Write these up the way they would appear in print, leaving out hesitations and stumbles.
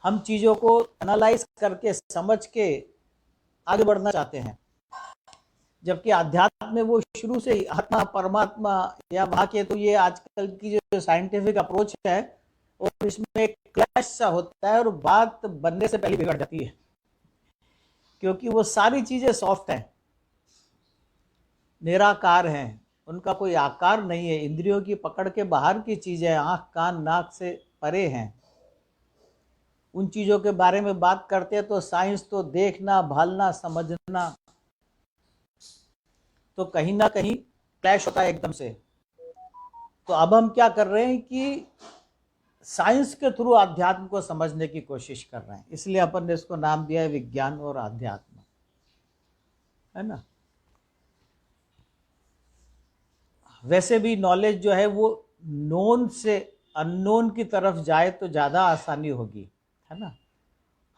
हम चीज़ों को एनालाइज करके समझ के आगे बढ़ना चाहते हैं, जबकि अध्यात्म में वो शुरू से ही आत्मा परमात्मा या वहाँ के, तो ये आजकल की जो साइंटिफिक अप्रोच है और इसमें एक क्लैश सा होता है और बात बनने से पहले बिगड़ जाती है, क्योंकि वो सारी चीज़ें सॉफ्ट हैं, निराकार हैं, उनका कोई आकार नहीं है, इंद्रियों की पकड़ के बाहर की चीज़ें, आँख कान नाक से परे हैं। उन चीज़ों के बारे में बात करते हैं तो साइंस तो देखना भालना समझना, तो कहीं ना कहीं क्लैश होता है एकदम से। तो अब हम क्या कर रहे हैं कि साइंस के थ्रू अध्यात्म को समझने की कोशिश कर रहे हैं, इसलिए अपन ने इसको नाम दिया है विज्ञान और अध्यात्म, है ना। वैसे भी नॉलेज जो है वो नोन से अननोन की तरफ जाए तो ज़्यादा आसानी होगी, है ना।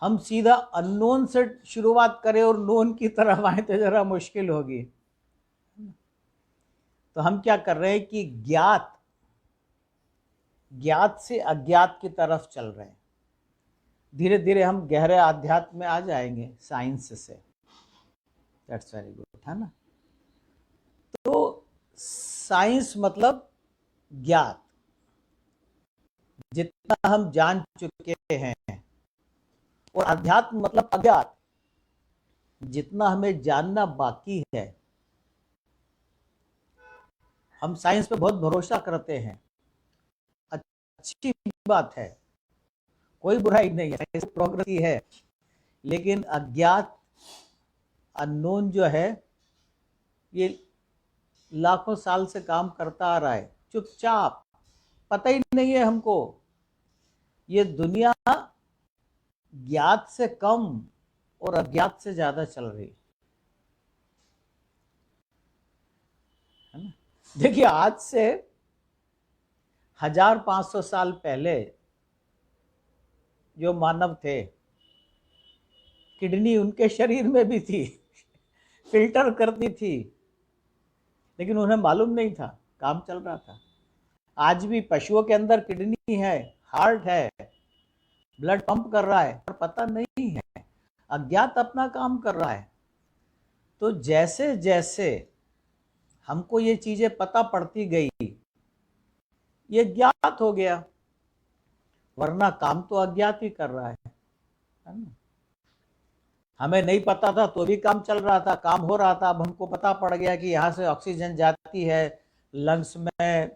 हम सीधा अननोन से शुरुआत करें और नोन की तरफ आए तो ज़रा मुश्किल होगी। तो हम क्या कर रहे हैं कि ज्ञात से अज्ञात की तरफ चल रहे हैं। धीरे धीरे हम गहरे आध्यात्म में आ जाएंगे साइंस से। दैट्स वेरी गुड, है ना। तो साइंस मतलब ज्ञात, जितना हम जान चुके हैं, और अध्यात्म मतलब अज्ञात, जितना हमें जानना बाकी है। हम साइंस पे बहुत भरोसा करते हैं, अच्छी बात है, कोई बुराई नहीं है, प्रोग्रेस ही है, लेकिन अज्ञात अननोन जो है ये लाखों साल से काम करता आ रहा है चुपचाप, पता ही नहीं है हमको। ये दुनिया ज्ञात से कम और अज्ञात से ज्यादा चल रही है ना। देखिए आज से 1500 साल पहले जो मानव थे, किडनी उनके शरीर में भी थी, फिल्टर करती थी, लेकिन उन्हें मालूम नहीं था, काम चल रहा था। आज भी पशुओं के अंदर किडनी है, हार्ट है, ब्लड पंप कर रहा है, पर पता नहीं है, अज्ञात अपना काम कर रहा है। तो जैसे जैसे हमको ये चीजें पता पड़ती गई, ये ज्ञात हो गया, वरना काम तो अज्ञात ही कर रहा है ना। हमें नहीं पता था तो भी काम चल रहा था, काम हो रहा था। अब हमको पता पड़ गया कि यहाँ से ऑक्सीजन जाती है लंग्स में,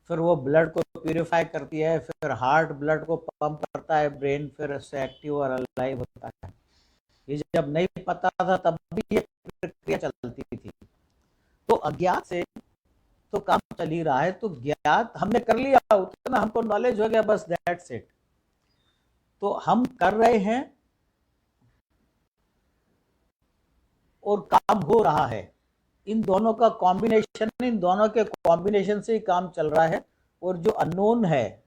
फिर वो ब्लड को प्यूरिफाई करती है, फिर हार्ट ब्लड को पंप करता है, ब्रेन फिर उससे एक्टिव और अलाइव होता है। ये जब नहीं पता था तब भी ये प्रक्रिया चलती थी। तो अज्ञात से तो काम चल ही रहा है, तो ज्ञात हमने कर लिया, उतना हमको नॉलेज हो गया, बस दैट्स इट। तो हम कर रहे हैं और काम हो रहा है, इन दोनों का कॉम्बिनेशन, इन दोनों के कॉम्बिनेशन से ही काम चल रहा है। और जो अननोन है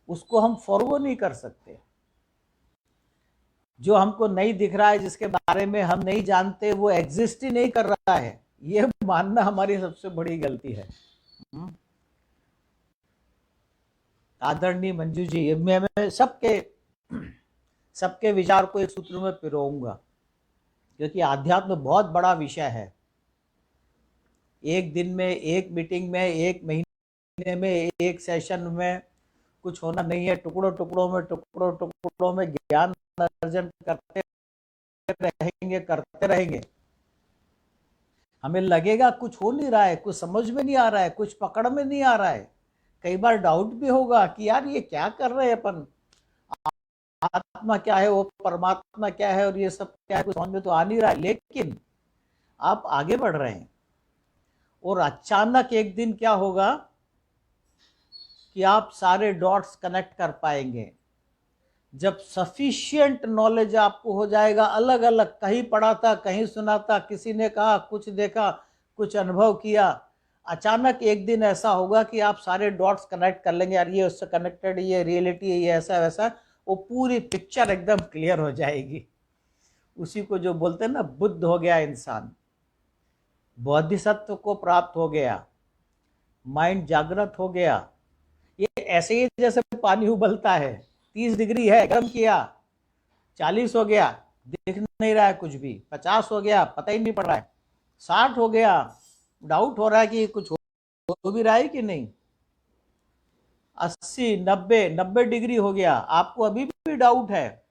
उसको हम फॉरवर्ड नहीं कर सकते, जो हमको नहीं दिख रहा है, जिसके बारे में हम नहीं जानते, वो एग्जिस्ट ही नहीं कर रहा है, ये मानना हमारी सबसे बड़ी गलती है। आदरणीय मंजू जी, मैं सबके विचार को एक सूत्र में पिरोऊंगा, क्योंकि आध्यात्म बहुत बड़ा विषय है। एक दिन में, एक मीटिंग में, एक महीने में, एक सेशन में कुछ होना नहीं है। टुकड़ों टुकड़ों में ज्ञान अर्जन करते रहेंगे। हमें लगेगा कुछ हो नहीं रहा है, कुछ समझ में नहीं आ रहा है, कुछ पकड़ में नहीं आ रहा है। कई बार डाउट भी होगा कि यार ये क्या कर रहे हैं अपन, आत्मा क्या है, वो परमात्मा क्या है, और ये सब क्या है, कुछ समझ में तो आ नहीं रहा है। लेकिन आप आगे बढ़ रहे हैं और अचानक एक दिन क्या होगा कि आप सारे डॉट्स कनेक्ट कर पाएंगे। जब सफिशिएंट नॉलेज आपको हो जाएगा, अलग अलग, कहीं पढ़ा था, कहीं सुना था, किसी ने कहा, कुछ देखा, कुछ अनुभव किया, अचानक एक दिन ऐसा होगा कि आप सारे डॉट्स कनेक्ट कर लेंगे, यार ये उससे कनेक्टेड, ये रियलिटी है, ये ऐसा वैसा, वो पूरी पिक्चर एकदम क्लियर हो जाएगी। उसी को जो बोलते हैं ना, बुद्ध हो गया इंसान, बोधिसत्व को प्राप्त हो गया, माइंड जागृत हो गया, ये ऐसे ही जैसे पानी उबलता है, 30 डिग्री है, गर्म किया, 40 हो गया, दिख नहीं रहा है कुछ भी, 50 हो गया, पता ही नहीं पड़ रहा है, 60 हो गया, डाउट हो रहा है कि कुछ हो भी रहा है कि नहीं, 80, 90, 90 डिग्री हो गया, आपको अभी भी डाउट है,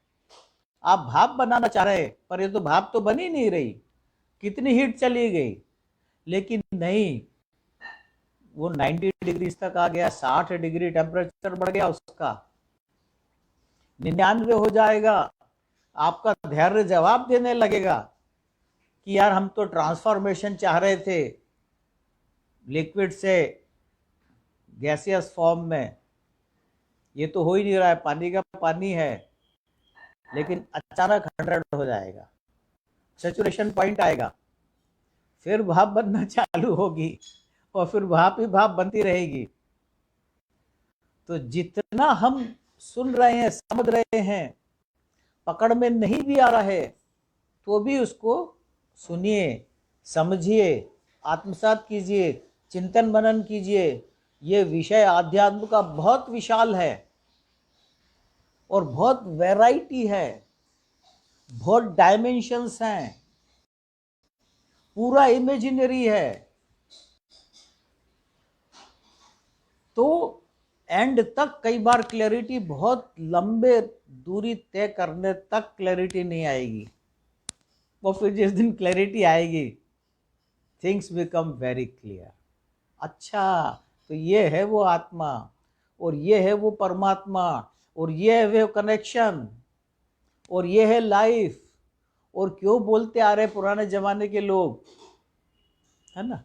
आप भाप बनाना चाह रहे, पर ये तो भाप तो बन ही नहीं रही, कितनी हीट चली गई, लेकिन नहीं, वो 90 डिग्री तक आ गया, 60 डिग्री टेम्परेचर बढ़ गया उसका, 99 हो जाएगा, आपका धैर्य जवाब देने लगेगा कि यार हम तो ट्रांसफॉर्मेशन चाह रहे थे लिक्विड से गैसियस फॉर्म में, ये तो हो ही नहीं रहा है, पानी का पानी है, लेकिन अचानक 100 हो जाएगा, सैचुरेशन पॉइंट आएगा, फिर भाप बनना चालू होगी और फिर भाप ही भाप बनती रहेगी। तो जितना हम सुन रहे हैं, समझ रहे हैं, पकड़ में नहीं भी आ रहा है तो भी उसको सुनिए, समझिए, आत्मसात कीजिए, चिंतन मनन कीजिए। ये विषय आध्यात्म का बहुत विशाल है और बहुत वैरायटी है, बहुत डायमेंशंस हैं, पूरा इमेजिनरी है। तो एंड तक कई बार क्लैरिटी, बहुत लंबे दूरी तय करने तक क्लैरिटी नहीं आएगी, और फिर जिस दिन क्लैरिटी आएगी, थिंग्स बिकम वेरी क्लियर। अच्छा, तो ये है वो आत्मा, और ये है वो परमात्मा, और ये है वो कनेक्शन, और ये है लाइफ। और क्यों बोलते आ रहे पुराने जमाने के लोग, है ना,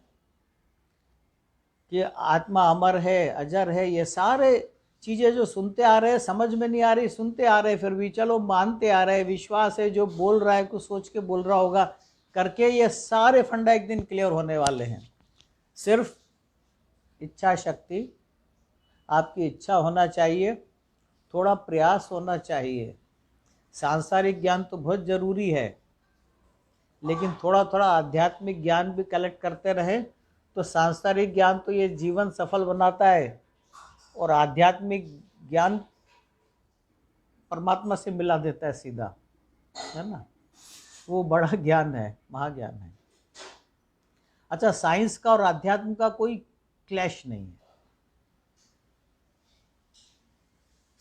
कि आत्मा अमर है, अजर है, ये सारे चीज़ें जो सुनते आ रहे हैं, समझ में नहीं आ रही, सुनते आ रहे, फिर भी चलो मानते आ रहे, विश्वास है, जो बोल रहा है कुछ सोच के बोल रहा होगा करके, ये सारे फंडा एक दिन क्लियर होने वाले हैं। सिर्फ इच्छा शक्ति, आपकी इच्छा होना चाहिए, थोड़ा प्रयास होना चाहिए। सांसारिक ज्ञान तो बहुत ज़रूरी है, लेकिन थोड़ा थोड़ा आध्यात्मिक ज्ञान भी कलेक्ट करते रहे तो सांसारिक ज्ञान तो ये जीवन सफल बनाता है, और आध्यात्मिक ज्ञान परमात्मा से मिला देता है सीधा, है ना, वो बड़ा ज्ञान है, महाज्ञान है। अच्छा, साइंस का और आध्यात्म का कोई क्लैश नहीं है।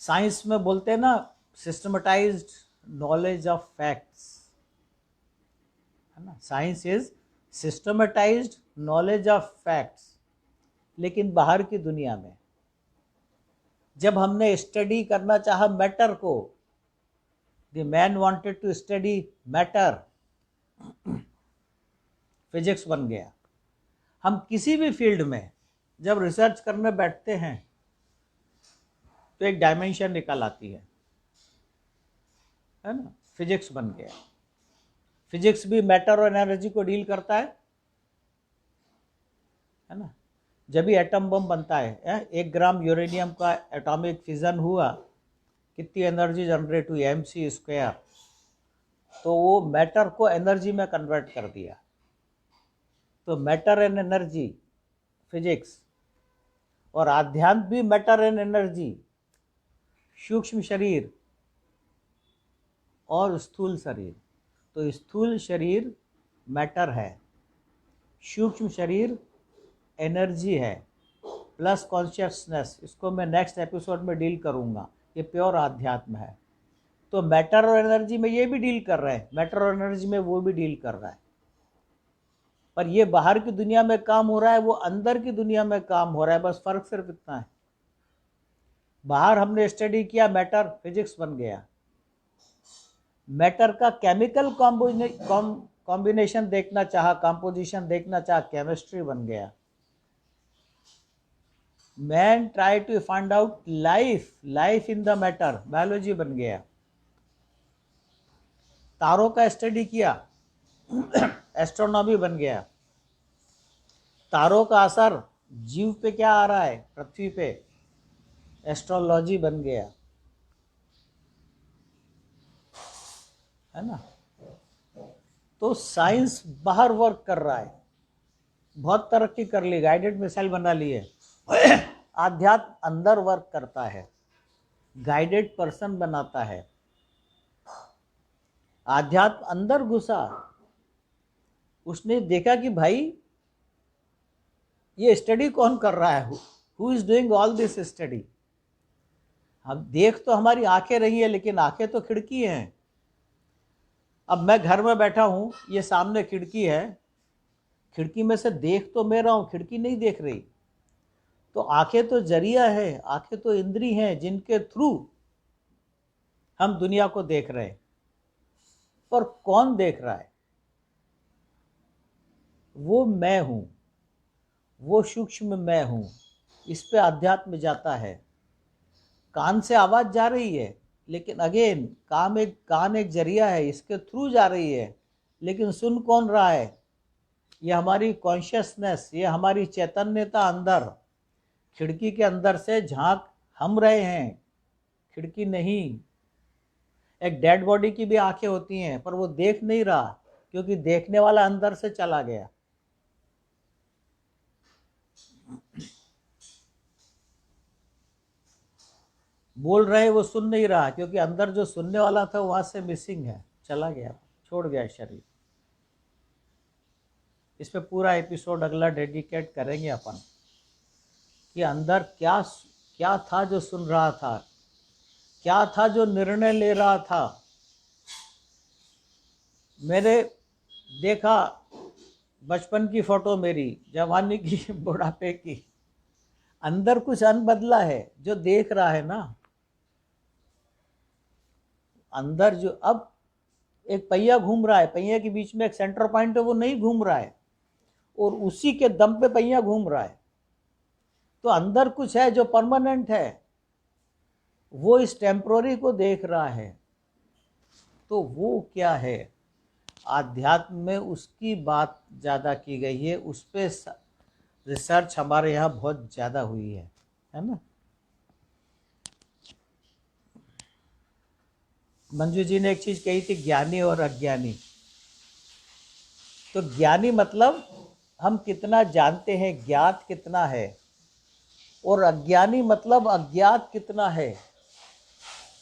साइंस में बोलते हैं ना, सिस्टमेटाइज्ड नॉलेज ऑफ फैक्ट्स, है ना, science is systematised knowledge of facts. लेकिन बाहर की दुनिया में जब हमने स्टडी करना चाहा मैटर को, the man wanted to study matter, physics बन गया। हम किसी भी फील्ड में जब रिसर्च करने बैठते हैं तो एक डायमेंशन निकल आती है ना, फिजिक्स बन गया। फिजिक्स भी मैटर और एनर्जी को डील करता है ना। जब भी एटम बम बनता है, 1 ग्राम यूरेनियम का एटॉमिक फिजन हुआ, कितनी एनर्जी जनरेट हुई, mc², तो वो मैटर को एनर्जी में कन्वर्ट कर दिया। तो मैटर एंड एनर्जी फिजिक्स, और आध्यात्म भी मैटर एंड एनर्जी, सूक्ष्म शरीर और स्थूल शरीर। तो स्थूल शरीर मैटर है, सूक्ष्म शरीर एनर्जी है, प्लस कॉन्शियसनेस, इसको मैं नेक्स्ट एपिसोड में डील करूँगा, ये प्योर आध्यात्म है। तो मैटर और एनर्जी में ये भी डील कर रहे हैं, मैटर और एनर्जी में वो भी डील कर रहा है, पर ये बाहर की दुनिया में काम हो रहा है, वो अंदर की दुनिया में काम हो रहा है, बस फर्क सिर्फ इतना है। बाहर हमने स्टडी किया, मैटर, फिजिक्स बन गया। मैटर का केमिकल कॉम्बिनेशन देखना चाहा, कंपोजिशन देखना चाहा, केमिस्ट्री बन गया। Man try to find out life in the matter, biology बन गया। तारों का स्टडी किया, एस्ट्रोनॉमी बन गया। तारों का असर जीव पे क्या आ रहा है पृथ्वी पे, एस्ट्रोलॉजी बन गया, है ना। तो साइंस बाहर वर्क कर रहा है, बहुत तरक्की कर ली, गाइडेड मिसाइल बना ली है, आध्यात्म अंदर वर्क करता है, गाइडेड पर्सन बनाता है। आध्यात्म अंदर घुसा, उसने देखा कि भाई ये स्टडी कौन कर रहा है, who is doing all this study. हम देख तो हमारी आंखें रही है, लेकिन आंखें तो खिड़की हैं। अब मैं घर में बैठा हूं, ये सामने खिड़की है, खिड़की में से देख तो मैं रहा हूं, खिड़की नहीं देख रही। तो आंखें तो जरिया है, आंखें तो इंद्री हैं जिनके थ्रू हम दुनिया को देख रहे हैं। पर कौन देख रहा है? वो मैं हूं, वो सूक्ष्म मैं हूं। इस पे अध्यात्म जाता है। कान से आवाज जा रही है, लेकिन अगेन कान एक जरिया है, इसके थ्रू जा रही है, लेकिन सुन कौन रहा है? ये हमारी कॉन्शियसनेस, ये हमारी चैतन्यता अंदर, खिड़की के अंदर से झांक हम रहे हैं, खिड़की नहीं। एक डेड बॉडी की भी आंखें होती हैं, पर वो देख नहीं रहा, क्योंकि देखने वाला अंदर से चला गया। बोल रहे वो सुन नहीं रहा, क्योंकि अंदर जो सुनने वाला था वहां से मिसिंग है, चला गया, छोड़ गया शरीर। इस पे पूरा एपिसोड अगला डेडिकेट करेंगे अपन, कि अंदर क्या क्या था जो सुन रहा था, क्या था जो निर्णय ले रहा था। मेरे देखा बचपन की फोटो, मेरी जवानी की, बुढ़ापे की, अंदर कुछ अनबदला है जो देख रहा है ना। अंदर जो अब एक पहिया घूम रहा है, पहिया के बीच में एक सेंटर पॉइंट है, वो नहीं घूम रहा है, और उसी के दम पे पहिया घूम रहा है। तो अंदर कुछ है जो परमानेंट है, वो इस टेम्पोररी को देख रहा है। तो वो क्या है? आध्यात्म में उसकी बात ज़्यादा की गई है, उस पर रिसर्च हमारे यहाँ बहुत ज़्यादा हुई है ना। मंजू जी ने एक चीज़ कही थी, ज्ञानी और अज्ञानी। तो ज्ञानी मतलब हम कितना जानते हैं, ज्ञात कितना है, और अज्ञानी मतलब अज्ञात कितना है।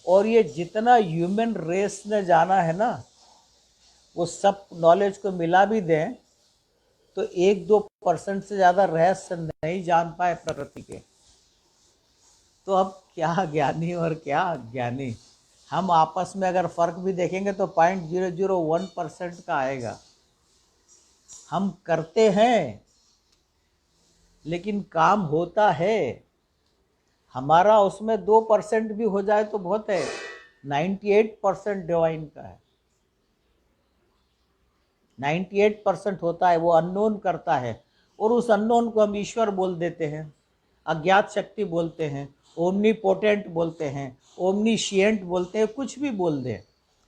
और ये जितना ह्यूमन रेस ने जाना है ना, वो सब नॉलेज को मिला भी दें तो 1-2% से ज़्यादा रहस्य नहीं जान पाए प्रकृति के। तो अब क्या ज्ञानी और क्या अज्ञानी? हम आपस में अगर फर्क भी देखेंगे तो 0.001% का आएगा। हम करते हैं, लेकिन काम होता है हमारा, उसमें 2% भी हो जाए तो बहुत है। 98% डिवाइन का है, 98% होता है, वो अननोन करता है, और उस अननोन को हम ईश्वर बोल देते हैं, अज्ञात शक्ति बोलते हैं, ओमनीपोटेंट बोलते हैं, ओमनीशिएंट बोलते हैं, कुछ भी बोल दें,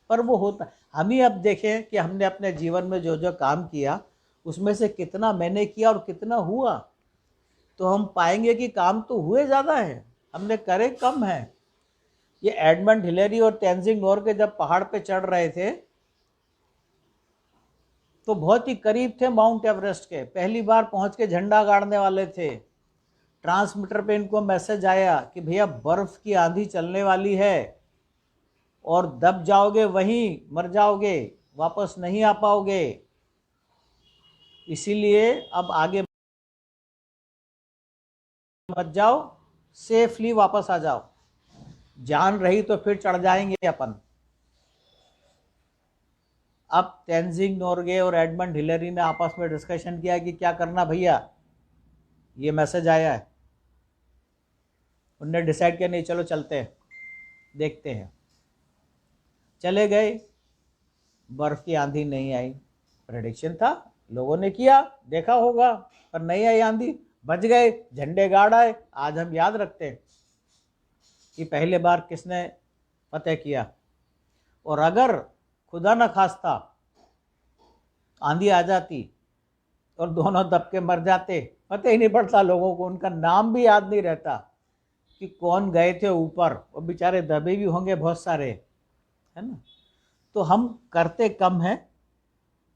पर वो होता। हम ही अब देखें कि हमने अपने जीवन में जो जो काम किया, उसमें से कितना मैंने किया और कितना हुआ, तो हम पाएंगे कि काम तो हुए ज़्यादा है, हमने करे कम है। ये एडमंड हिलेरी और तेंजिंग नोरगे जब पहाड़ पे चढ़ रहे थे, तो बहुत ही करीब थे माउंट एवरेस्ट के, पहली बार पहुंच के झंडा गाड़ने वाले थे। ट्रांसमीटर पे इनको मैसेज आया कि भैया बर्फ की आंधी चलने वाली है और दब जाओगे, वहीं मर जाओगे, वापस नहीं आ पाओगे, इसीलिए अब आगे मत जाओ, सेफली वापस आ जाओ, जान रही तो फिर चढ़ जाएंगे अपन। अब तेंजिंग नोरगे और एडमंड हिलेरी ने आपस में डिस्कशन किया कि क्या करना भैया, ये मैसेज आया है। उनने डिसाइड किया नहीं चलो चलते हैं, देखते हैं। चले गए, बर्फ की आंधी नहीं आई, प्रेडिक्शन था, लोगों ने किया, देखा होगा, पर नहीं आई आंधी, बच गए, झंडे गाड़ आए। आज हम याद रखते हैं कि पहले बार किसने फतेह किया। और अगर खुदा न खास्ता आंधी आ जाती और दोनों दब के मर जाते, पता ही नहीं पड़ता लोगों को, उनका नाम भी याद नहीं रहता कि कौन गए थे ऊपर, वो बेचारे दबे भी होंगे बहुत सारे, है ना। तो हम करते कम हैं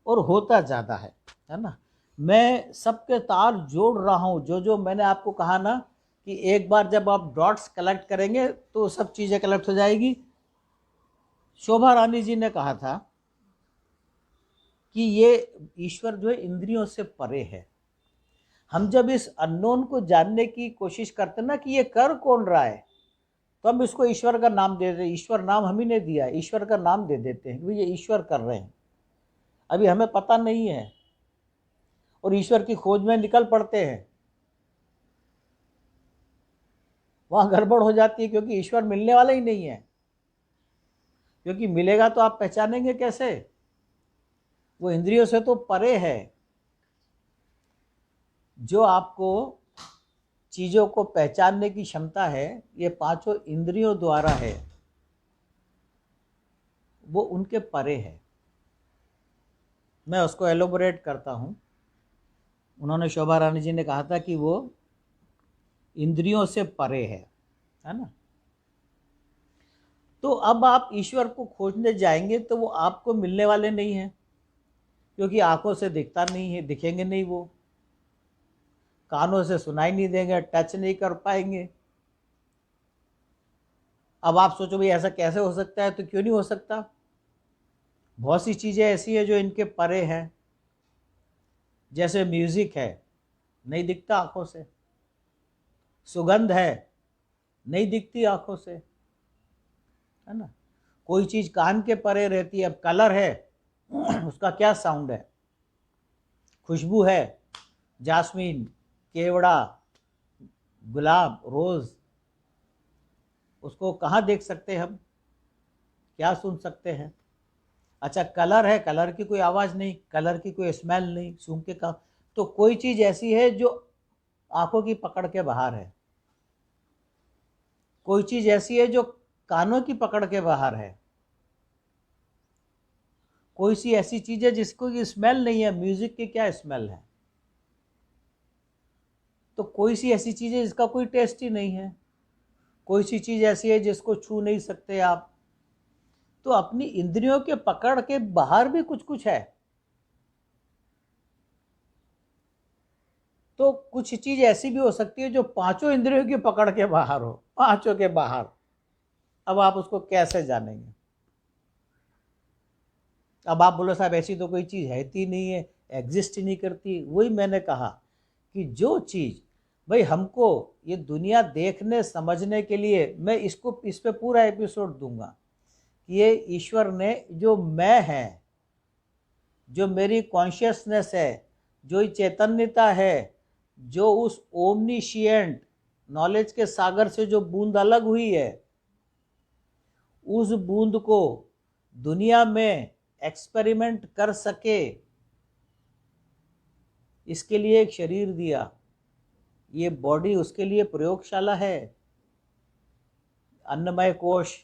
और होता ज़्यादा है ना। मैं सबके तार जोड़ रहा हूँ, जो जो मैंने आपको कहा ना कि एक बार जब आप डॉट्स कलेक्ट करेंगे तो सब चीज़ें कलेक्ट हो जाएगी। शोभा रानी जी ने कहा था कि ये ईश्वर जो है इंद्रियों से परे है। हम जब इस अननोन को जानने की कोशिश करते ना कि ये कर कौन रहा है, तो हम इसको ईश्वर का नाम दे देते। ईश्वर नाम हम ही ने दिया, ईश्वर का नाम दे देते हैं कि ये ईश्वर कर रहे हैं। अभी हमें पता नहीं है और ईश्वर की खोज में निकल पड़ते हैं, वहां गड़बड़ हो जाती है, क्योंकि ईश्वर मिलने वाला ही नहीं है। क्योंकि मिलेगा तो आप पहचानेंगे कैसे? वो इंद्रियों से तो परे है। जो आपको चीजों को पहचानने की क्षमता है, ये पांचों इंद्रियों द्वारा है, वो उनके परे है। मैं उसको एलोबोरेट करता हूं। उन्होंने, शोभा रानी जी ने कहा था कि वो इंद्रियों से परे है ना। तो अब आप ईश्वर को खोजने जाएंगे तो वो आपको मिलने वाले नहीं हैं, क्योंकि आंखों से दिखता नहीं है, दिखेंगे नहीं, वो कानों से सुनाई नहीं देंगे, टच नहीं कर पाएंगे। अब आप सोचो भाई ऐसा कैसे हो सकता है? तो क्यों नहीं हो सकता? बहुत सी चीजें ऐसी है जो इनके परे हैं। जैसे म्यूजिक है, नहीं दिखता आंखों से। सुगंध है, नहीं दिखती आंखों से, है ना। कोई चीज कान के परे रहती है। अब कलर है, उसका क्या साउंड है? खुशबू है, जास्मीन, केवड़ा, गुलाब, रोज, उसको कहाँ देख सकते हैं हम? क्या सुन सकते हैं? अच्छा, कलर है, कलर की कोई आवाज नहीं, कलर की कोई स्मेल नहीं, सूंघ के का। तो कोई चीज ऐसी है जो आंखों की पकड़ के बाहर है, कोई चीज ऐसी है जो कानों की पकड़ के बाहर है, कोई सी ऐसी चीज है जिसको की स्मेल नहीं है। म्यूजिक की क्या स्मेल है? तो कोई सी ऐसी चीज है जिसका कोई टेस्ट ही नहीं है, कोई सी चीज ऐसी है जिसको छू नहीं सकते आप। तो अपनी इंद्रियों के पकड़ के बाहर भी कुछ कुछ है। तो कुछ चीज ऐसी भी हो सकती है जो पांचों इंद्रियों की पकड़ के बाहर हो, पांचों के बाहर। अब आप उसको कैसे जानेंगे? अब आप बोलो साहब ऐसी तो कोई चीज है ही नहीं है, एग्जिस्ट ही नहीं करती। वही मैंने कहा कि जो चीज, भाई हमको ये दुनिया देखने समझने के लिए, मैं इसको इस पे पूरा एपिसोड दूंगा। ये ईश्वर ने जो मैं है, जो मेरी कॉन्शियसनेस है, जो ये चैतन्यता है, जो उस ओमनीशिएंट नॉलेज के सागर से जो बूंद अलग हुई है, उस बूंद को दुनिया में एक्सपेरिमेंट कर सके, इसके लिए एक शरीर दिया। ये बॉडी उसके लिए प्रयोगशाला है। अन्नमय कोश,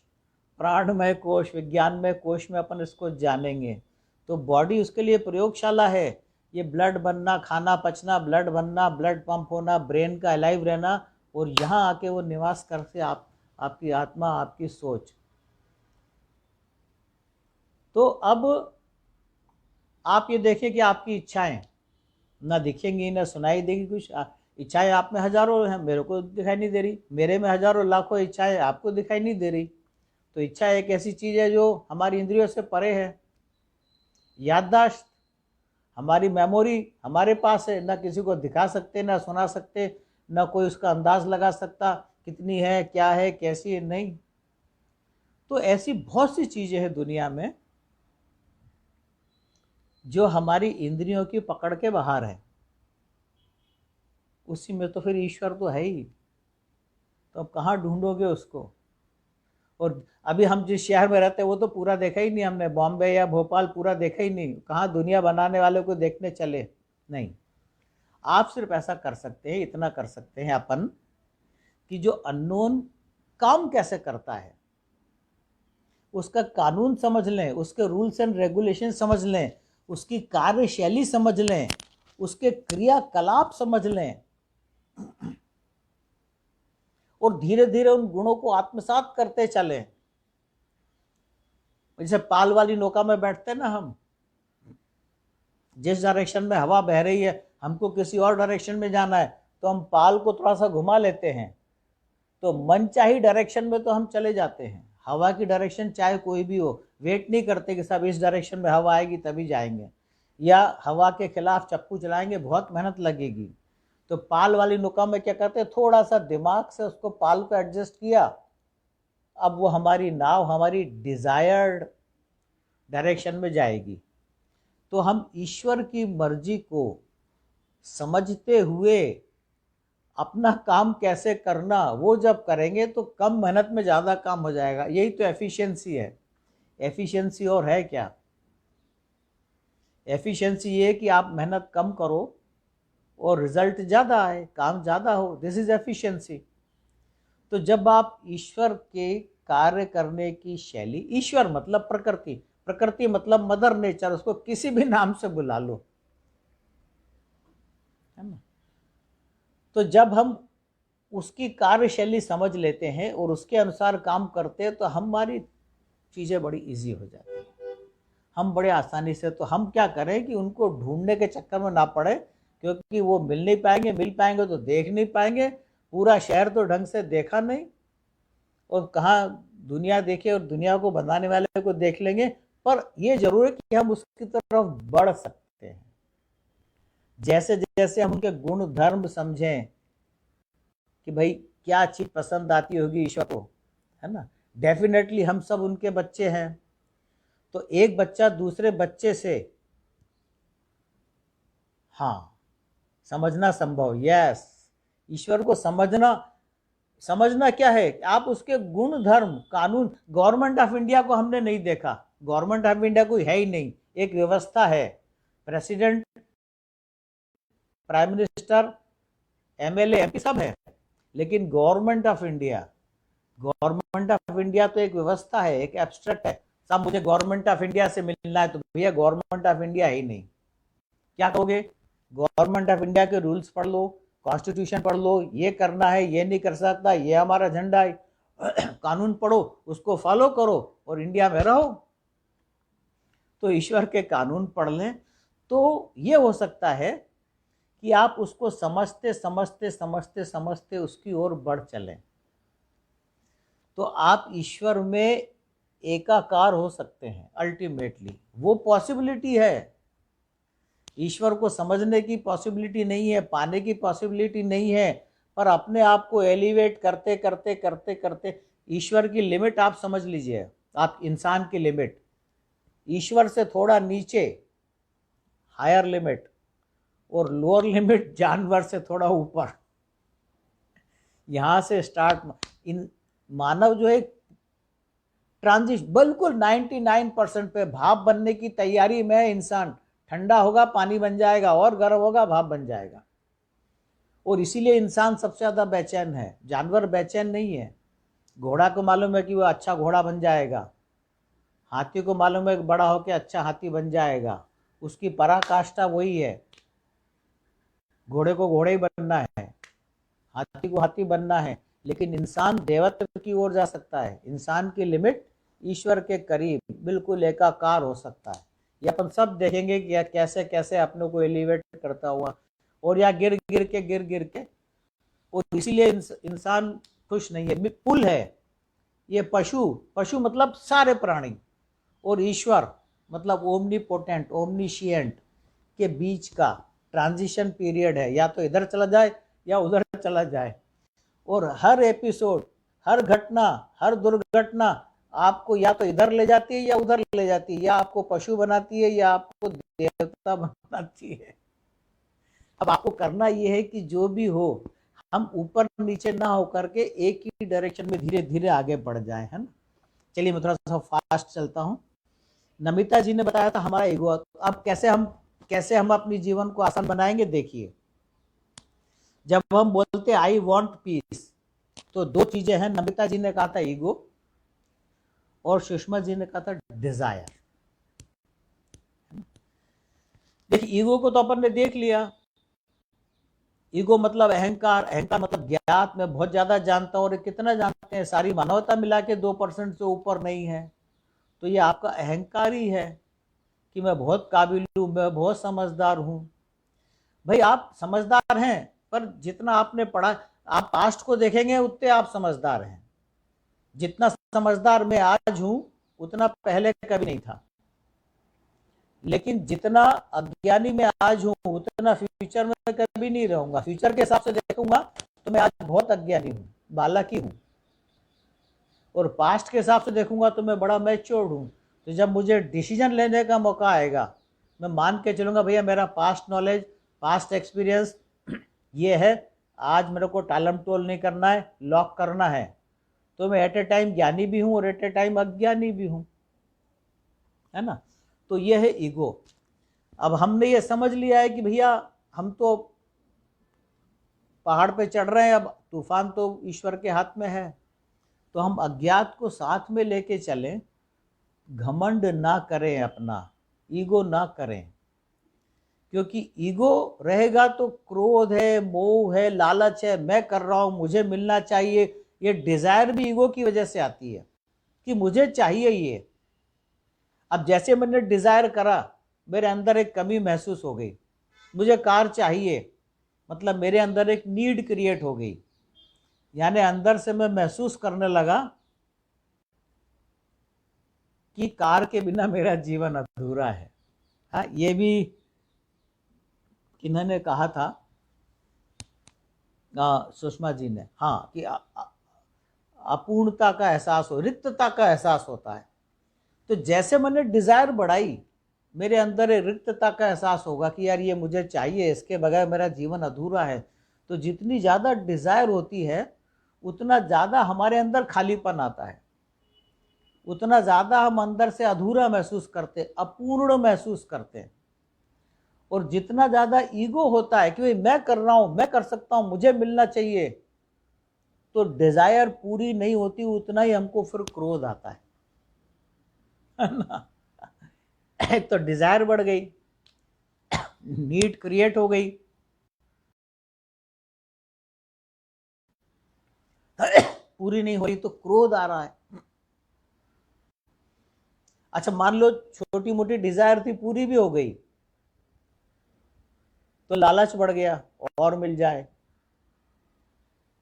प्राणमय कोश, विज्ञानमय कोश में अपन इसको जानेंगे। तो बॉडी उसके लिए प्रयोगशाला है। ये ब्लड बनना, खाना पचना, ब्लड बनना, ब्लड पंप होना, ब्रेन का अलाइव रहना, और यहाँ आके वो निवास करके आपकी आत्मा, आपकी सोच। तो अब आप ये देखें कि आपकी इच्छाएं ना दिखेंगी, ना सुनाई देगी कुछ। इच्छाएं आप में हजारों हैं, मेरे को दिखाई नहीं दे रही। मेरे में हजारों लाखों इच्छाएं, आपको दिखाई नहीं दे रही। तो इच्छा एक ऐसी चीज है जो हमारी इंद्रियों से परे है। याददाश्त, हमारी मेमोरी हमारे पास है, ना किसी को दिखा सकते, ना सुना सकते, ना कोई उसका अंदाज लगा सकता कितनी है, क्या है, कैसी है, नहीं। तो ऐसी बहुत सी चीजें हैं दुनिया में जो हमारी इंद्रियों की पकड़ के बाहर है। उसी में तो फिर ईश्वर तो है ही, तो अब कहाँ ढूंढोगे उसको? और अभी हम जिस शहर में रहते हैं वो तो पूरा देखा ही नहीं हमने, बॉम्बे या भोपाल पूरा देखा ही नहीं। कहाँ दुनिया बनाने वाले को देखने चले? नहीं। आप सिर्फ ऐसा कर सकते हैं, इतना कर सकते हैं अपन, कि जो अननोन काम कैसे करता है उसका कानून समझ लें, उसके रूल्स एंड रेगुलेशन समझ लें, उसकी कार्यशैली समझ लें, उसके क्रियाकलाप समझ लें, और धीरे धीरे उन गुणों को आत्मसात करते चले। जैसे पाल वाली नौका में बैठते ना हम, जिस डायरेक्शन में हवा बह रही है, हमको किसी और डायरेक्शन में जाना है, तो हम पाल को थोड़ा सा घुमा लेते हैं, तो मनचाही डायरेक्शन में तो हम चले जाते हैं। हवा की डायरेक्शन चाहे कोई भी हो, वेट नहीं करते कि सब इस डायरेक्शन में हवा आएगी तभी जाएंगे, या हवा के खिलाफ चप्पू चलाएंगे, बहुत मेहनत लगेगी। तो पाल वाली नौका में क्या करते हैं, थोड़ा सा दिमाग से उसको पाल को एडजस्ट किया, अब वो हमारी नाव हमारी डिजायर्ड डायरेक्शन में जाएगी। तो हम ईश्वर की मर्जी को समझते हुए अपना काम कैसे करना, वो जब करेंगे तो कम मेहनत में ज़्यादा काम हो जाएगा। यही तो एफिशिएंसी है। एफिशिएंसी और है क्या? एफिशिएंसी ये कि आप मेहनत कम करो और रिजल्ट ज़्यादा आए, काम ज़्यादा हो, दिस इज एफिशिएंसी। तो जब आप ईश्वर के कार्य करने की शैली, ईश्वर मतलब प्रकृति, प्रकृति मतलब मदर नेचर, उसको किसी भी नाम से बुला लो, है ना। तो जब हम उसकी कार्यशैली समझ लेते हैं और उसके अनुसार काम करते हैं तो हमारी चीज़ें बड़ी इजी हो जाती हैं, हम बड़े आसानी से। तो हम क्या करें कि उनको ढूंढने के चक्कर में ना पड़े, क्योंकि वो मिल नहीं पाएंगे, मिल पाएंगे तो देख नहीं पाएंगे, पूरा शहर तो ढंग से देखा नहीं, और कहाँ दुनिया देखे और दुनिया को बनाने वाले को देख लेंगे। पर ये जरूर है कि हम उसकी तरफ बढ़ सकते हैं, जैसे जैसे हम उनके गुण धर्म समझें कि भाई क्या चीज पसंद आती होगी ईश्वर को, है ना। डेफिनेटली हम सब उनके बच्चे हैं, तो एक बच्चा दूसरे बच्चे से हाँ समझना संभव, यस। ईश्वर को समझना क्या है, आप उसके गुण धर्म कानून। गवर्नमेंट ऑफ इंडिया को हमने नहीं देखा, गवर्नमेंट ऑफ इंडिया कोई है ही नहीं, एक व्यवस्था है, president, prime minister, MLA, MP सब है, लेकिन गवर्नमेंट ऑफ इंडिया तो एक व्यवस्था है, एक एब्स्ट्रैक्ट है। सब मुझे गवर्नमेंट ऑफ इंडिया से मिलना है, तो भैया गवर्नमेंट ऑफ इंडिया है ही नहीं। क्या कहोगे? गवर्नमेंट ऑफ इंडिया के रूल्स पढ़ लो, कॉन्स्टिट्यूशन पढ़ लो, ये करना है, ये नहीं कर सकता, ये हमारा झंडा है, कानून पढ़ो, उसको फॉलो करो और इंडिया में रहो। तो ईश्वर के कानून पढ़ लें तो ये हो सकता है कि आप उसको समझते समझते समझते समझते उसकी ओर बढ़ चलें, तो आप ईश्वर में एकाकार हो सकते हैं। अल्टीमेटली वो पॉसिबिलिटी है। ईश्वर को समझने की पॉसिबिलिटी नहीं है, पाने की पॉसिबिलिटी नहीं है, पर अपने आप को एलिवेट करते करते करते करते ईश्वर की लिमिट आप समझ लीजिए। आप इंसान की लिमिट, ईश्वर से थोड़ा नीचे हायर लिमिट, और लोअर लिमिट जानवर से थोड़ा ऊपर। यहां से स्टार्ट। इन मानव जो है ट्रांजिशन बिल्कुल 99% पे भाप बनने की तैयारी में इंसान। ठंडा होगा पानी बन जाएगा, और गर्म होगा भाप बन जाएगा। और इसीलिए इंसान सबसे ज्यादा बेचैन है, जानवर बेचैन नहीं है। घोड़ा को मालूम है कि वो अच्छा घोड़ा बन जाएगा, हाथी को मालूम है कि बड़ा होकर अच्छा हाथी बन जाएगा, उसकी पराकाष्ठा वही है। घोड़े को घोड़े ही बनना है, हाथी को हाथी बनना है, लेकिन इंसान देवत्व की ओर जा सकता है। इंसान की लिमिट ईश्वर के करीब बिल्कुल एकाकार हो सकता है। ये अपन सब देखेंगे कि कैसे कैसे अपने को एलिवेट करता हुआ, और या गिर गिर के। और इसीलिए इंसान खुश नहीं है। पुल है ये, पशु मतलब सारे प्राणी, और ईश्वर मतलब ओमनीपोटेंट, ओमनीशिएंट के बीच का ट्रांजिशन पीरियड है। या तो इधर चला जाए या उधर चला जाए। और हर एपिसोड, हर घटना, हर दुर्घटना आपको या तो इधर ले जाती है या उधर ले जाती है, या आपको पशु बनाती है या आपको देवता बनाती है। अब आपको करना ये है कि जो भी हो, हम ऊपर नीचे ना होकर के एक ही डायरेक्शन में धीरे धीरे आगे बढ़ जाए, है ना। चलिए मैं थोड़ा सा फास्ट चलता हूँ। नमिता जी ने बताया था हमारा ईगो। अब कैसे हम अपनी जीवन को आसान बनाएंगे, देखिए। जब हम बोलते आई वॉन्ट पीस, तो दो चीजें हैं। नमिता जी ने कहा था ईगो, और सुषमा जी ने कहा था डिजायर। देखिए ईगो को तो अपन ने देख लिया। ईगो मतलब अहंकार, अहंकार मतलब ज्ञात, मैं बहुत ज्यादा जानता हूं। और कितना जानते हैं? सारी मानवता मिला के 2% से ऊपर नहीं है। तो ये आपका अहंकार ही है कि मैं बहुत काबिल हूं, मैं बहुत समझदार हूं। भाई आप समझदार हैं, पर जितना आपने पढ़ा, आप पास्ट को देखेंगे उतने आप समझदार हैं। जितना समझदार मैं आज हूं उतना पहले कभी नहीं था, लेकिन जितना अज्ञानी मैं आज हूं उतना फ्यूचर में कभी नहीं रहूंगा। फ्यूचर के हिसाब से देखूंगा तो मैं आज बहुत अज्ञानी हूं, बालक ही हूं, और पास्ट के हिसाब से देखूंगा तो मैं बड़ा मैच्योर हूं। तो जब मुझे डिसीजन लेने का मौका आएगा, मैं मान के चलूंगा भैया मेरा पास्ट नॉलेज, पास्ट एक्सपीरियंस ये है, आज मेरे को टालम टोल नहीं करना है, लॉक करना है, तो मैं एट ए टाइम ज्ञानी भी हूं और एट ए टाइम अज्ञानी भी हूं, है ना। तो ये है ईगो। अब हमने ये समझ लिया है कि भैया हम तो पहाड़ पे चढ़ रहे हैं, अब तूफान तो ईश्वर के हाथ में है, तो हम अज्ञात को साथ में लेके चलें, घमंड ना करें, अपना ईगो ना करें, क्योंकि ईगो रहेगा तो क्रोध है, मोह है, लालच है, मैं कर रहा हूं, मुझे मिलना चाहिए, ये डिजायर भी ईगो की वजह से आती है कि मुझे चाहिए ये। अब जैसे मैंने डिजायर करा, मेरे अंदर एक कमी महसूस हो गई, मुझे कार चाहिए, मतलब मेरे अंदर एक नीड क्रिएट हो गई, यानी अंदर से मैं महसूस करने लगा कि कार के बिना मेरा जीवन अधूरा है। हाँ, ये भी इन्होंने कहा था सुषमा जी ने, हाँ, कि अपूर्णता का एहसास हो, रिक्तता का एहसास होता है। तो जैसे मैंने डिजायर बढ़ाई, मेरे अंदर एक रिक्तता का एहसास होगा कि यार ये मुझे चाहिए, इसके बगैर मेरा जीवन अधूरा है। तो जितनी ज़्यादा डिजायर होती है उतना ज़्यादा हमारे अंदर खालीपन आता है, उतना ज़्यादा हम अंदर से अधूरा महसूस करते, अपूर्ण महसूस करते हैं। और जितना ज़्यादा ईगो होता है कि भाई मैं कर रहा हूँ, मैं कर सकता हूँ, मुझे मिलना चाहिए, तो डिजायर पूरी नहीं होती, उतना ही हमको फिर क्रोध आता है ना। तो डिजायर बढ़ गई, नीड क्रिएट हो गई, पूरी नहीं हो रही तो क्रोध आ रहा है। अच्छा, मान लो छोटी मोटी डिजायर थी, पूरी भी हो गई, तो लालच बढ़ गया, और मिल जाए,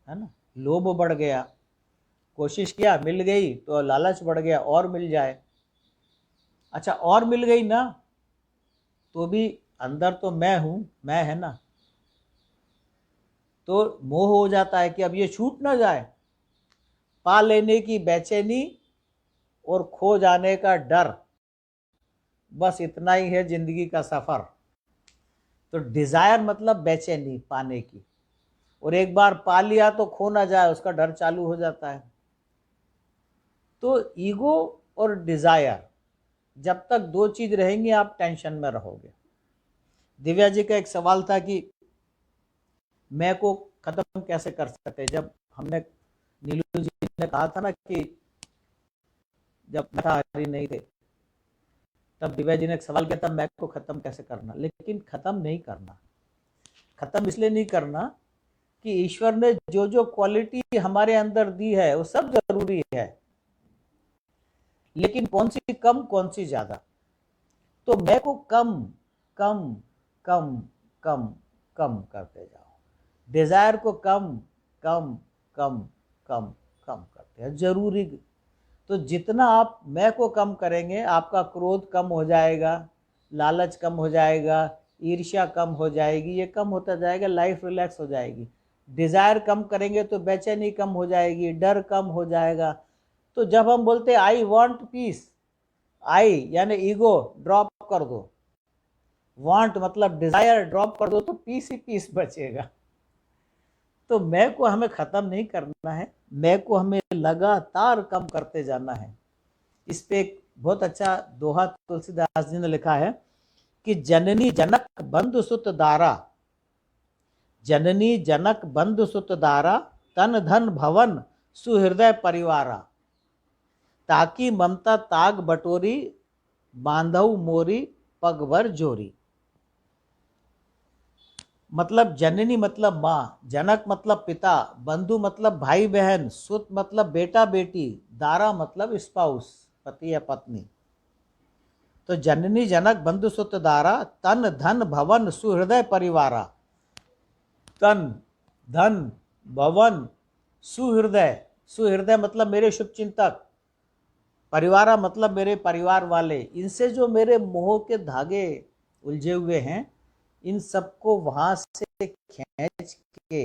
है ना। लोभ बढ़ गया, कोशिश किया, मिल गई, तो लालच बढ़ गया, और मिल जाए। अच्छा, और मिल गई ना, तो भी अंदर तो मैं हूं, मैं, है ना, तो मोह हो जाता है कि अब ये छूट ना जाए, पा लेने की बेचैनी और खो जाने का डर, बस इतना ही है जिंदगी का सफर। तो डिजायर मतलब बेचैनी पाने की, और एक बार पा लिया तो खो ना जाए, उसका डर चालू हो जाता है। तो ईगो और डिजायर, जब तक दो चीज रहेंगी आप टेंशन में रहोगे। दिव्या जी का एक सवाल था कि मैं को खत्म कैसे कर सकते। जब हमने, नीलू जी ने कहा था ना कि जब हरी नहीं थे, तब दिव्या जी ने एक सवाल किया था, मैं को खत्म कैसे करना। लेकिन खत्म नहीं करना, खत्म इसलिए नहीं करना कि ईश्वर ने जो जो क्वालिटी हमारे अंदर दी है वो सब जरूरी है, लेकिन कौन सी कम कौन सी ज्यादा। तो मैं को कम कम कम कम कम करते जाओ, डिजायर को कम कम कम कम कम करते हैं, जरूरी। तो जितना आप मैं को कम करेंगे, आपका क्रोध कम हो जाएगा, लालच कम हो जाएगा, ईर्ष्या कम हो जाएगी, ये कम होता जाएगा, लाइफ रिलैक्स हो जाएगी। डिजायर कम करेंगे तो बेचैनी कम हो जाएगी, डर कम हो जाएगा। तो जब हम बोलते हैं आई वांट पीस, आई यानी ईगो ड्रॉप कर दो, वांट मतलब डिजायर ड्रॉप कर दो, तो पीस ही पीस बचेगा। तो मैं को हमें खत्म नहीं करना है, मैं को हमें लगातार कम करते जाना है। इस पे एक बहुत अच्छा दोहा तुलसीदास जी ने लिखा है कि जननी जनक बंधु सुत दारा, जननी जनक बंधु सुत दारा, तन धन भवन सुहृदय परिवारा, ताकि ममता ताग बटोरी, बांधव मोरी पगभर जोरी। मतलब जननी मतलब माँ, जनक मतलब पिता, बंधु मतलब भाई बहन, सुत मतलब बेटा बेटी, दारा मतलब स्पाउस पति या पत्नी। तो जननी जनक बंधु सुत दारा, तन धन भवन सुहृदय परिवारा। तन धन भवन, सुहृदय, सुहृदय मतलब मेरे शुभचिंतक, परिवारा मतलब मेरे परिवार वाले, इनसे जो मेरे मोह के धागे उलझे हुए हैं, इन सबको वहां से खींच के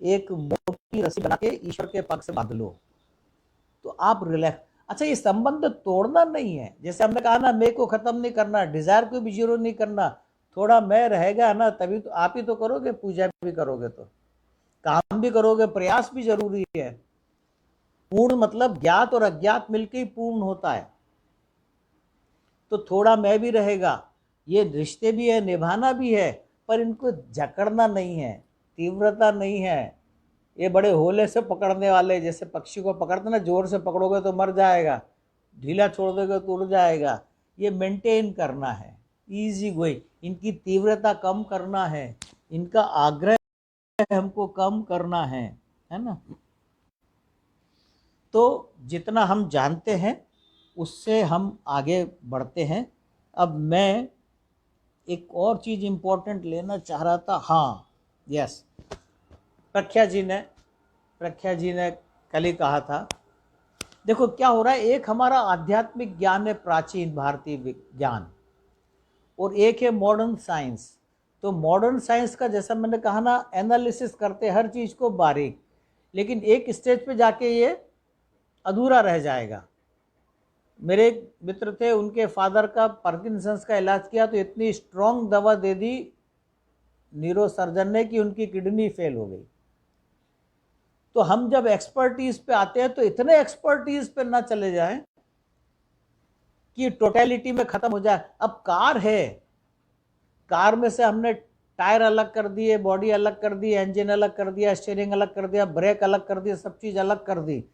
एक मोटी रस्सी बना के ईश्वर के पग से बांध लो, तो आप रिलैक्स। अच्छा, ये संबंध तोड़ना नहीं है, जैसे हमने कहा ना, मैं को खत्म नहीं करना, डिजायर को भी जीरो नहीं करना, थोड़ा मैं रहेगा ना, तभी तो आप ही तो करोगे, पूजा भी करोगे, तो काम भी करोगे, प्रयास भी जरूरी है। पूर्ण मतलब ज्ञात और अज्ञात मिलकर ही पूर्ण होता है। तो थोड़ा मैं भी रहेगा, ये रिश्ते भी है, निभाना भी है, पर इनको जकड़ना नहीं है, तीव्रता नहीं है। ये बड़े होले से पकड़ने वाले, जैसे पक्षी को पकड़ते ना, जोर से पकड़ोगे तो मर जाएगा, ढीला छोड़ दोगे तो उड़ जाएगा। ये मेंटेन करना है, इजी गोइंग, इनकी तीव्रता कम करना है, इनका आग्रह हमको कम करना है ना। तो जितना हम जानते हैं उससे हम आगे बढ़ते हैं। अब मैं एक और चीज़ इम्पोर्टेंट लेना चाह रहा था। हाँ, यस, प्रख्या जी ने कल ही कहा था, देखो क्या हो रहा है, एक हमारा आध्यात्मिक ज्ञान है, प्राचीन भारतीय ज्ञान, और एक है मॉडर्न साइंस। तो मॉडर्न साइंस का, जैसा मैंने कहा ना, एनालिसिस करते हर चीज़ को बारीक, लेकिन एक स्टेज पे जाके ये अधूरा रह जाएगा। मेरे एक मित्र थे, उनके फादर का पार्किंसंस का इलाज किया तो इतनी स्ट्रॉन्ग दवा दे दी न्यूरो सर्जन ने कि उनकी किडनी फेल हो गई। तो हम जब एक्सपर्टीज पे आते हैं तो इतने एक्सपर्टीज पे ना चले जाएं कि टोटलिटी में खत्म हो जाए। अब कार है, कार में से हमने टायर अलग कर दिए, बॉडी अलग कर दी, इंजन अलग कर दिया, स्टीयरिंग अलग कर दिया, ब्रेक अलग कर दिया, सब चीज अलग कर दी,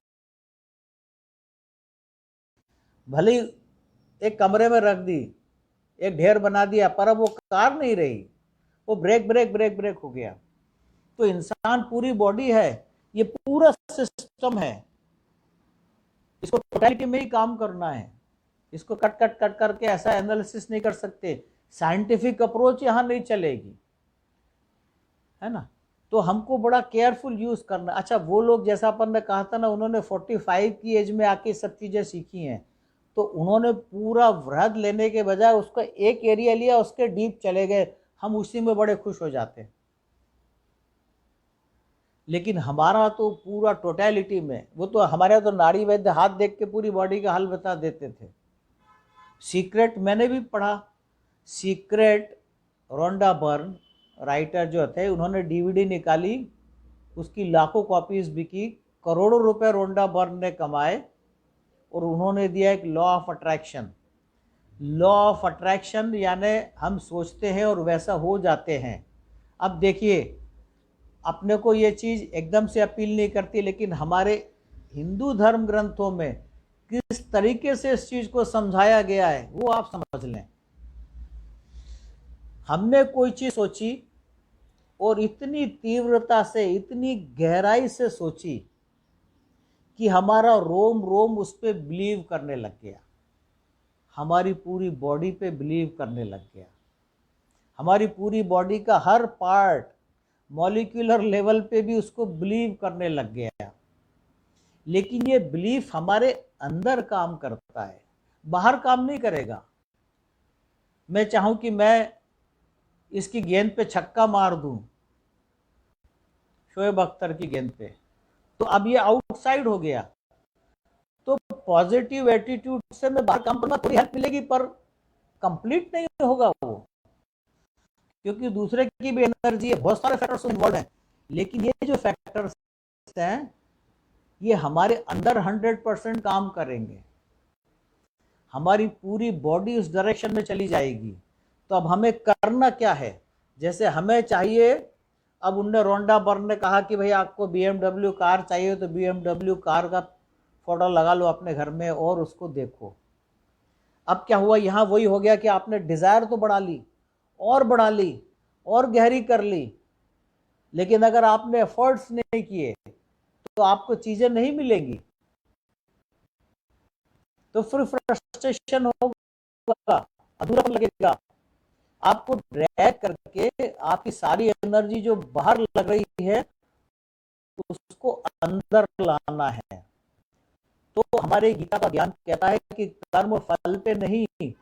भले एक कमरे में रख दी, एक ढेर बना दिया, पर अब वो कार नहीं रही, वो ब्रेक ब्रेक ब्रेक ब्रेक हो गया। तो इंसान पूरी बॉडी है, ये पूरा सिस्टम है, इसको टोटलिटी में ही काम करना है, इसको कट कट कट करके ऐसा एनालिसिस नहीं कर सकते, साइंटिफिक अप्रोच यहां नहीं चलेगी, है ना। तो हमको बड़ा केयरफुल यूज करना। अच्छा, वो लोग जैसा अपन ने कहा था ना, उन्होंने 45 की एज में आके सब चीजें सीखी हैं, तो उन्होंने पूरा वृहद लेने के बजाय उसका एक एरिया लिया, उसके डीप चले गए, हम उसी में बड़े खुश हो जाते हैं। लेकिन हमारा तो पूरा टोटलिटी में, वो तो हमारे तो नाड़ी वैद्य हाथ देख के पूरी बॉडी का हाल बता देते थे। सीक्रेट मैंने भी पढ़ा, सीक्रेट, रोंडा बर्न राइटर जो थे, उन्होंने डीवीडी निकाली, उसकी लाखों कॉपीज बिकी, करोड़ों रुपए रोंडा बर्न ने कमाए, और उन्होंने दिया एक law of attraction. Law of attraction यानी हम सोचते हैं और वैसा हो जाते हैं। अब देखिए, अपने को ये चीज़ एकदम से अपील नहीं करती, लेकिन हमारे हिंदू धर्म ग्रंथों में किस तरीके से इस चीज़ को समझाया गया है वो आप समझ लें। हमने कोई चीज़ सोची और इतनी तीव्रता से, इतनी गहराई से सोची कि हमारा रोम रोम उस पर बिलीव करने लग गया, हमारी पूरी बॉडी पे बिलीव करने लग गया, हमारी पूरी बॉडी का हर पार्ट मॉलिक्यूलर लेवल पे भी उसको बिलीव करने लग गया। लेकिन ये बिलीफ हमारे अंदर काम करता है, बाहर काम नहीं करेगा। मैं चाहूं कि मैं इसकी गेंद पे छक्का मार दूं, शोएब अख्तर की गेंद पे, तो अब ये आउटसाइड हो गया। तो पॉजिटिव एटीट्यूड से मैं बाहर काम करूंगा, थोड़ी हेल्प मिलेगी, पर कंप्लीट नहीं होगा वो, क्योंकि दूसरे की भी एनर्जी है, बहुत सारे फैक्टर्स इन्वॉल्व हैं। लेकिन ये जो फैक्टर्स हैं ये हमारे अंदर 100% काम करेंगे, हमारी पूरी बॉडी उस डायरेक्शन में चली जाएगी। तो अब हमें करना क्या है, जैसे हमें चाहिए, अब उनने रोंडा बर्न ने कहा कि भाई आपको BMW कार चाहिए, तो BMW कार का फोटो लगा लो अपने घर में और उसको देखो। अब क्या हुआ, यहाँ वही हो गया कि आपने डिजायर तो बढ़ा ली और बढ़ा ली और गहरी कर ली, लेकिन अगर आपने एफर्ट्स नहीं किए तो आपको चीजें नहीं मिलेंगी, तो फिर फ्रस्ट्रेशन होगा, अधूरा लगेगा। आपको ड्रैग करके आपकी सारी एनर्जी जो बाहर लग रही है उसको अंदर लाना है। तो हमारे गीता का ज्ञान कहता है कि कर्म फल पे नहीं,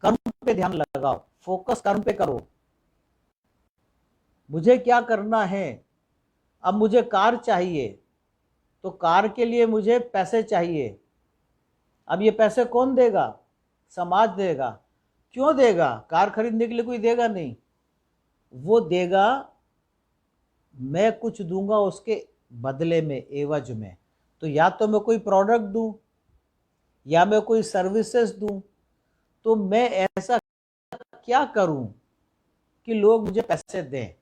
कर्म पे ध्यान लगाओ, फोकस कर्म पे करो। मुझे क्या करना है, अब मुझे कार चाहिए, तो कार के लिए मुझे पैसे चाहिए। अब ये पैसे कौन देगा? समाज देगा। क्यों देगा? कार खरीदने के लिए कोई देगा नहीं, वो देगा, मैं कुछ दूंगा उसके बदले में, एवज में। तो या तो मैं कोई प्रोडक्ट दूं या मैं कोई सर्विसेज दूं। तो मैं ऐसा क्या करूं कि लोग मुझे पैसे दें?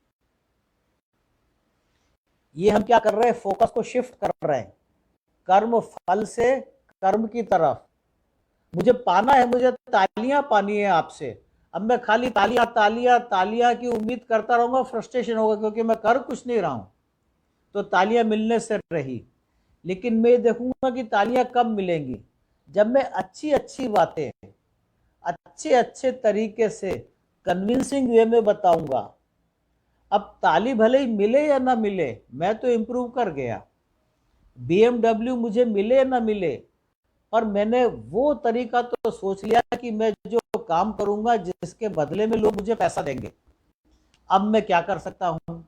ये हम क्या कर रहे हैं? फोकस को शिफ्ट कर रहे हैं कर्म फल से कर्म की तरफ। मुझे पाना है, मुझे तालियां पानी है आपसे। अब मैं खाली तालियां तालियां तालियां की उम्मीद करता रहूंगा, फ्रस्ट्रेशन होगा, क्योंकि मैं कर कुछ नहीं रहा हूं। तो तालियां मिलने से रही, लेकिन मैं देखूंगा कि तालियां कब मिलेंगी, जब मैं अच्छी अच्छी बातें अच्छे अच्छे तरीके से कन्विंसिंग वे में बताऊंगा। अब ताली भले ही मिले या ना मिले, मैं तो इंप्रूव कर गया। BMW मुझे मिले या ना मिले, पर मैंने वो तरीका तो सोच लिया कि मैं जो काम करूंगा जिसके बदले में लोग मुझे पैसा देंगे। अब मैं क्या कर सकता हूं?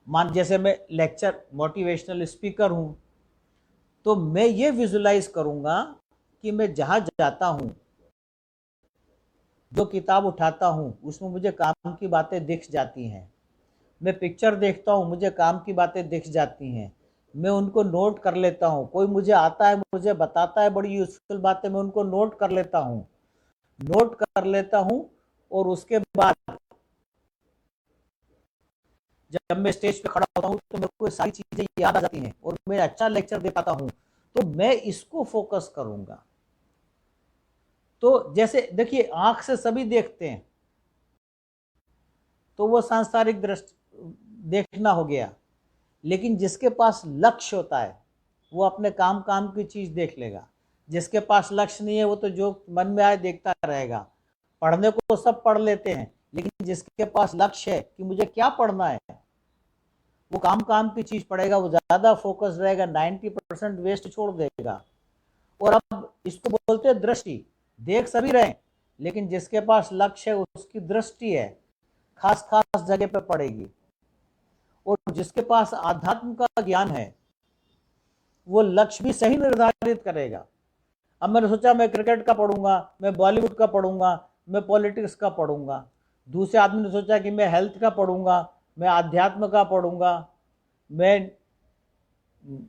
मान जैसे मैं लेक्चर मोटिवेशनल स्पीकर हूं, तो मैं ये विजुलाइज करूंगा कि मैं जहां जाता हूं, जो किताब उठाता हूं, उसमें मुझे काम की बातें दिख जाती हैं। मैं पिक्चर देखता हूं, मुझे काम की बातें दिख जाती हैं। मैं उनको नोट कर लेता हूं। कोई मुझे आता है, मुझे बताता है बड़ी यूजफुल बातें, मैं उनको नोट कर लेता हूं। नोट कर लेता हूं और उसके बाद जब मैं स्टेज पे खड़ा होता हूं तो मेरे को सारी चीजें याद आ जाती हैं और मैं अच्छा लेक्चर दे पाता हूं। तो मैं इसको फोकस करूंगा। तो जैसे देखिए, आंख से सभी देखते हैं, तो वो सांसारिक दृष्टि देखना हो गया। लेकिन जिसके पास लक्ष्य होता है वो अपने काम काम की चीज देख लेगा। जिसके पास लक्ष्य नहीं है वो तो जो मन में आए देखता रहेगा। पढ़ने को सब पढ़ लेते हैं, लेकिन जिसके पास लक्ष्य है कि मुझे क्या पढ़ना है, वो काम काम की चीज पढ़ेगा, वो ज्यादा फोकस रहेगा, 90% वेस्ट छोड़ देगा। और अब इसको बोलते हैं दृष्टि। देख सभी रहे, लेकिन जिसके पास लक्ष्य है उसकी दृष्टि है, खास खास जगह पे पड़ेगी। और जिसके पास आध्यात्म का ज्ञान है वो लक्ष्य भी सही निर्धारित करेगा। अब मैंने सोचा मैं क्रिकेट का पढ़ूंगा, मैं बॉलीवुड का पढ़ूंगा, मैं पॉलिटिक्स का पढ़ूंगा। दूसरे आदमी ने सोचा कि मैं हेल्थ का पढ़ूंगा, मैं आध्यात्म का पढ़ूंगा, मैं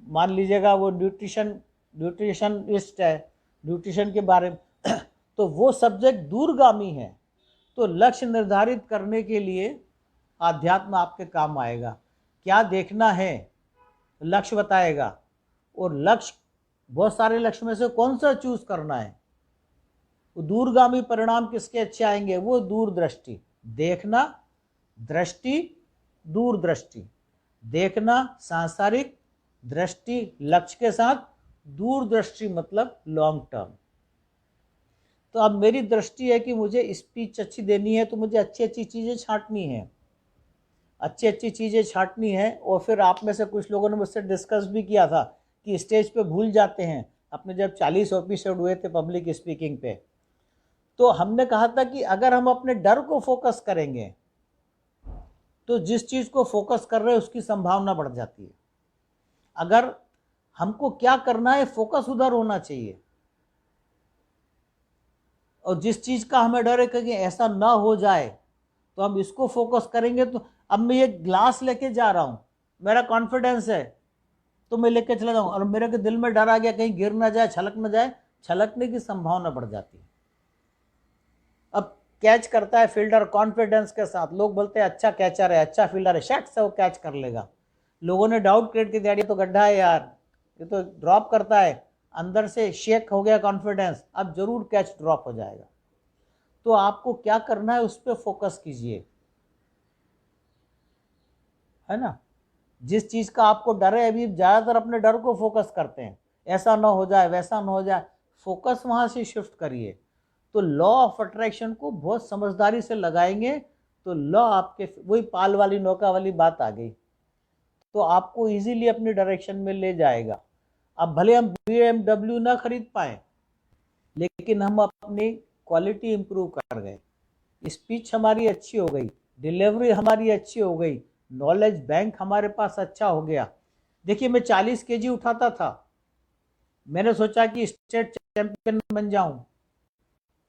मान लीजिएगा वो न्यूट्रिशनिस्ट है, न्यूट्रिशन के बारे में तो वो सब्जेक्ट दूरगामी है। तो लक्ष्य निर्धारित करने के लिए आध्यात्म आपके काम आएगा। क्या देखना है लक्ष्य बताएगा। और लक्ष्य, बहुत सारे लक्ष्य में से कौन सा चूज करना है, दूरगामी परिणाम किसके अच्छे आएंगे, वो दूरदृष्टि। देखना, दृष्टि, दूरदृष्टि। देखना सांसारिक, दृष्टि लक्ष्य के साथ, दूरदृष्टि मतलब लॉन्ग टर्म। तो अब मेरी दृष्टि है कि मुझे स्पीच अच्छी देनी है, तो मुझे अच्छी अच्छी चीजें छांटनी है, अच्छी अच्छी चीजें छांटनी है। और फिर आप में से कुछ लोगों ने मुझसे डिस्कस भी किया था कि स्टेज पे भूल जाते हैं। अपने जब 40 एपिसोड हुए थे पब्लिक स्पीकिंग पे, तो हमने कहा था कि अगर हम अपने डर को फोकस करेंगे तो जिस चीज को फोकस कर रहे हैं उसकी संभावना बढ़ जाती है। अगर हमको क्या करना है, फोकस उधर होना चाहिए। और जिस चीज का हमें डर है कि ऐसा ना हो जाए, तो हम इसको फोकस करेंगे। तो अब मैं ये ग्लास लेके जा रहा हूं, मेरा कॉन्फिडेंस है तो मैं लेके चला जाऊं, और मेरे के दिल में डर आ गया कहीं गिर ना जाए, छलक ना जाए, छलकने की संभावना बढ़ जाती है। अब कैच करता है फील्डर कॉन्फिडेंस के साथ, लोग बोलते हैं अच्छा कैचर है, अच्छा फील्डर है, शट से वो कैच कर लेगा। लोगों ने डाउट क्रिएट कर दिया, ये तो गड्ढा है यार, ये तो ड्रॉप करता है, अंदर से शेक हो गया कॉन्फिडेंस, अब जरूर कैच ड्रॉप हो जाएगा। तो आपको क्या करना है उस पर फोकस कीजिए, है ना। जिस चीज का आपको डर है, अभी ज्यादातर अपने डर को फोकस करते हैं, ऐसा ना हो जाए, वैसा ना हो जाए, फोकस वहां से शिफ्ट करिए। तो लॉ ऑफ अट्रैक्शन को बहुत समझदारी से लगाएंगे तो लॉ आपके, वही पाल वाली नौका वाली बात आ गई। तो आपको इजीली अपनी डायरेक्शन में ले जाएगा। अब भले हम BMW ना खरीद पाए, लेकिन हम अपनी क्वालिटी इंप्रूव कर गए, स्पीच हमारी अच्छी हो गई, डिलीवरी हमारी अच्छी हो गई, नॉलेज बैंक हमारे पास अच्छा हो गया। देखिए, मैं 40 kg उठाता था, मैंने सोचा कि स्टेट चैंपियन बन जाऊं,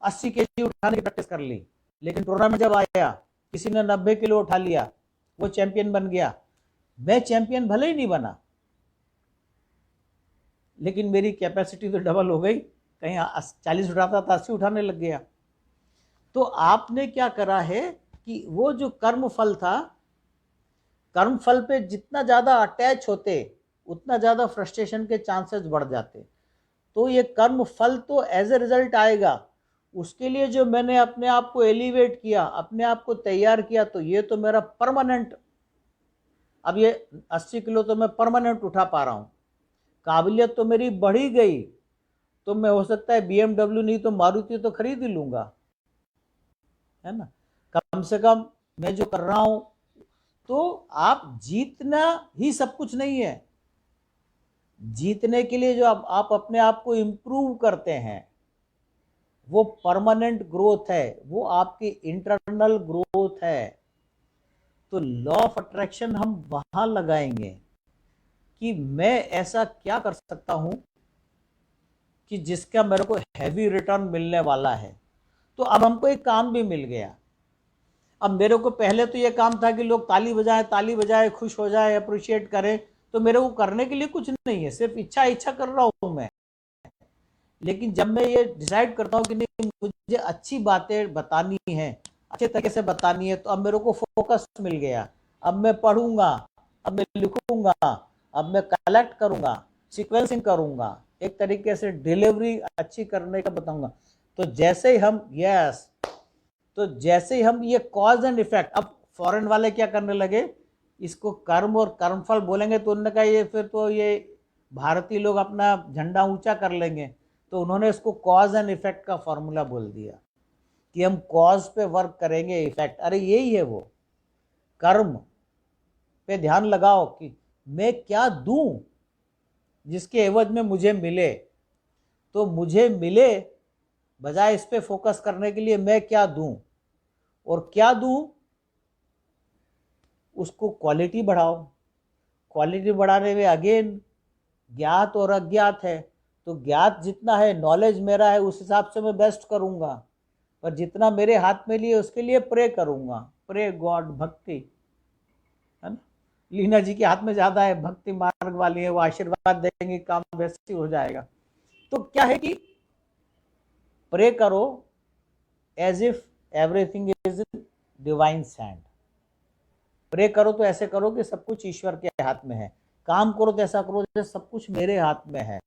80 kg उठाने की प्रैक्टिस कर ली, लेकिन टूर्नामेंट जब आया किसी ने 90 किलो उठा लिया, वो चैंपियन बन गया। मैं चैंपियन भले ही नहीं बना, लेकिन मेरी कैपेसिटी तो डबल हो गई, कहीं 40 उठाता था 80 उठाने लग गया। तो आपने क्या करा है कि वो जो कर्म फल था, कर्म फल पे जितना ज़्यादा अटैच होते उतना ज़्यादा फ्रस्ट्रेशन के चांसेस बढ़ जाते। तो ये कर्म फल तो एज ए रिजल्ट आएगा, उसके लिए जो मैंने अपने आप को एलिवेट किया, अपने आप को तैयार किया, तो ये तो मेरा परमानेंट, अब ये 80 किलो तो मैं परमानेंट उठा पा रहा हूँ, काबिलियत तो मेरी बढ़ ही गई। तो मैं हो सकता है BMW नहीं तो मारुति तो खरीद ही लूँगा, है ना, कम से कम मैं जो कर रहा हूँ। तो आप जीतना ही सब कुछ नहीं है, जीतने के लिए जो आप अपने आप को इम्प्रूव करते हैं वो परमानेंट ग्रोथ है, वो आपकी इंटरनल ग्रोथ है। तो लॉ ऑफ अट्रैक्शन हम वहां लगाएंगे कि मैं ऐसा क्या कर सकता हूं कि जिसका मेरे को हैवी रिटर्न मिलने वाला है। तो अब हमको एक काम भी मिल गया। अब मेरे को पहले तो ये काम था कि लोग ताली बजाए खुश हो जाए, अप्रिशिएट करें, तो मेरे को करने के लिए कुछ नहीं है, सिर्फ इच्छा कर रहा हूं मैं। लेकिन जब मैं ये डिसाइड करता हूँ कि नहीं, मुझे अच्छी बातें बतानी है, अच्छे तरीके से बतानी है, तो अब मेरे को फोकस मिल गया। अब मैं पढ़ूंगा, अब मैं लिखूंगा, अब मैं कलेक्ट करूंगा, सीक्वेंसिंग करूंगा, एक तरीके से डिलीवरी अच्छी करने का बताऊंगा। तो जैसे ही हम जैसे ही हम ये कॉज एंड इफेक्ट, अब फॉरेन वाले क्या करने लगे, इसको कर्म और कर्मफल बोलेंगे तो उन्होंने कहा ये फिर तो ये भारतीय लोग अपना झंडा ऊंचा कर लेंगे, तो उन्होंने इसको कॉज एंड इफेक्ट का फॉर्मूला बोल दिया कि हम कॉज पे वर्क करेंगे, इफेक्ट, अरे यही है वो कर्म पे ध्यान लगाओ कि मैं क्या दूं जिसके एवज में मुझे मिले। तो मुझे मिले बजाय इस पे फोकस करने के लिए मैं क्या दूं, और क्या दूं उसको क्वालिटी बढ़ाओ। क्वालिटी बढ़ाने में अगेन ज्ञात और अज्ञात है, तो ज्ञात जितना है, नॉलेज मेरा है, उस हिसाब से मैं बेस्ट करूंगा, पर जितना मेरे हाथ में लिए उसके लिए प्रे करूंगा, प्रे गॉड, भक्ति, है ना। लीना जी के हाथ में ज्यादा है, भक्ति मार्ग वाली है, वो आशीर्वाद देंगे, काम वैसे ही हो जाएगा। तो क्या है कि प्रे करो as if everything is in divine hand. Pray करो तो ऐसे करो कि सब कुछ ईश्वर के हाथ में है, काम करो तो ऐसा करो जैसे सब कुछ मेरे हाथ में है।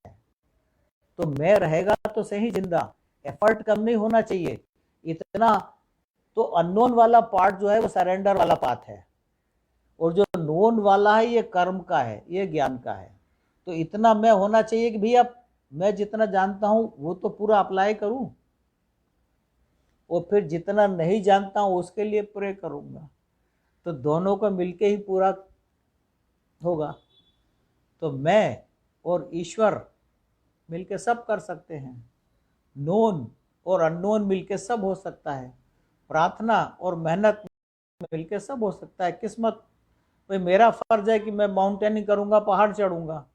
तो मैं रहेगा तो सही जिंदा, एफर्ट कम नहीं होना चाहिए इतना। तो अननोन वाला पार्ट जो है वो सरेंडर वाला पार्ट है, और जो नोन वाला है ये कर्म का है, ये ज्ञान का है। तो इतना मैं होना चाहिए कि भैया मैं जितना जानता हूं वो तो पूरा अप्लाई करूं, और फिर जितना नहीं जानता हूं उसके लिए प्रे करूंगा। तो दोनों को मिलके ही पूरा होगा। तो मैं और ईश्वर मिलके सब कर सकते हैं, नोन और अननोन मिलके सब हो सकता है, प्रार्थना और मेहनत मिलके सब हो सकता है। किस्मत, भाई मेरा फर्ज है कि मैं माउंटेनिंग करूंगा, पहाड़ चढ़ूंगा,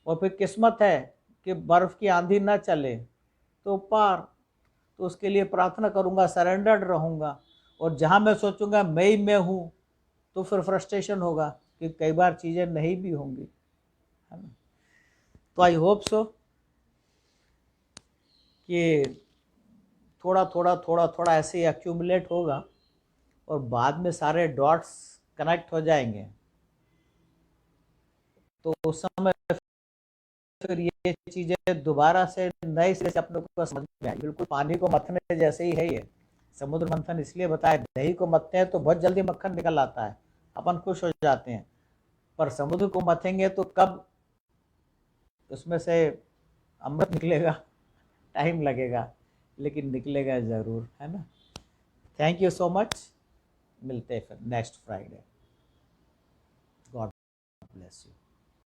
और फिर किस्मत है कि बर्फ की आंधी ना चले तो पार, तो उसके लिए प्रार्थना करूंगा, सरेंडर्ड रहूंगा। और जहां मैं सोचूंगा मैं ही मैं हूं, तो फिर फ्रस्ट्रेशन होगा कि कई बार चीजें नहीं भी होंगी, है ना। तो आई होप सो कि थोड़ा ऐसे ही एक्यूमुलेट होगा, और बाद में सारे डॉट्स कनेक्ट हो जाएंगे। तो उस समय फिर ये चीजें दोबारा से नए सिरे से अपने को समझ में आई। बिल्कुल पानी को मथने जैसे ही है ये। समुद्र मंथन इसलिए बताया, दही को मथते हैं तो बहुत जल्दी मक्खन निकल आता है, अपन खुश हो जाते हैं, पर समुद्र को मथेंगे तो कब उसमें से अमृत निकलेगा, टाइम लगेगा, लेकिन निकलेगा जरूर, है ना। थैंक यू सो मच, मिलते हैं फिर next Friday. God bless you.